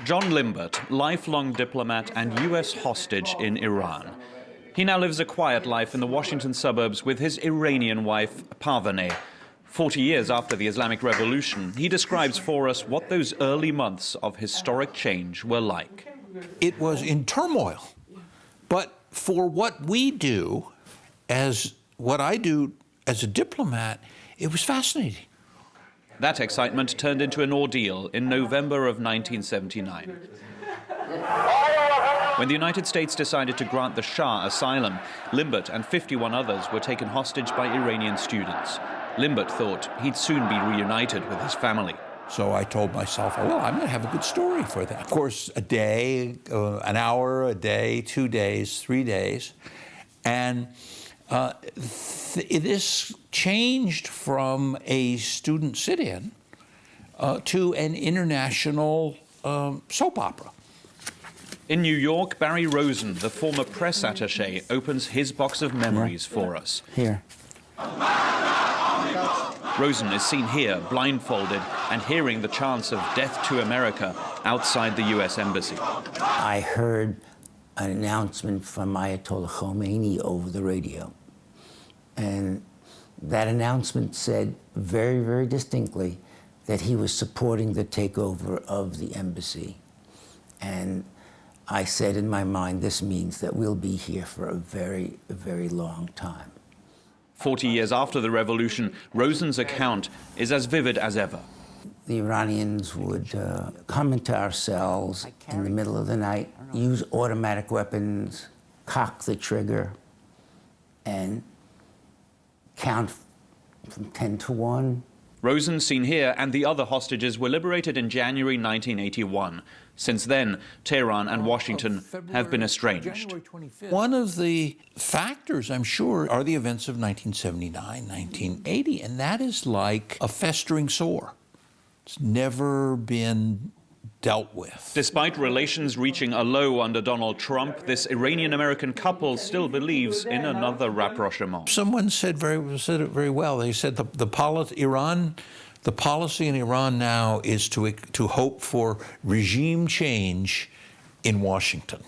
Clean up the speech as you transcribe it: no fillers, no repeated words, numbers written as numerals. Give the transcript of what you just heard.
John Limbert, lifelong diplomat and U.S. hostage in Iran. He now lives a quiet life in the Washington suburbs with his Iranian wife, Parvaneh. 40 years after the Islamic Revolution, he describes for us what those early months of historic change were like. It was in turmoil, but for what we do, as what I do as a diplomat, it was fascinating. That excitement turned into an ordeal in November of 1979. When the United States decided to grant the Shah asylum, Limbert and 51 others were taken hostage by Iranian students. Limbert thought he'd soon be reunited with his family. So I told myself, well, I'm going to have a good story for that. Of course, a day, an hour, a day, 2 days, 3 days. And this changed from a student sit-in to an international soap opera. In New York, Barry Rosen, the former press attaché, opens his box of memories for us. Here. Rosen is seen here, blindfolded, and hearing the chants of death to America outside the U.S. Embassy. I heard an announcement from Ayatollah Khomeini over the radio. And that announcement said very, very distinctly that he was supporting the takeover of the embassy. And I said in my mind, this means that we'll be here for a very, very long time. 40 years after the revolution, Rosen's account is as vivid as ever. The Iranians would come into our cells in the middle of the night, use automatic weapons, cock the trigger, and count from 10 to 1. Rosen, seen here, and the other hostages were liberated in January 1981. Since then, Tehran and Washington have been estranged. One of the factors, I'm sure, are the events of 1979, 1980, and that is like a festering sore. It's never been dealt with. Despite relations reaching a low under Donald Trump, this Iranian-American couple still believes in another rapprochement. Someone said it very well. They said the policy in Iran now is to hope for regime change in Washington.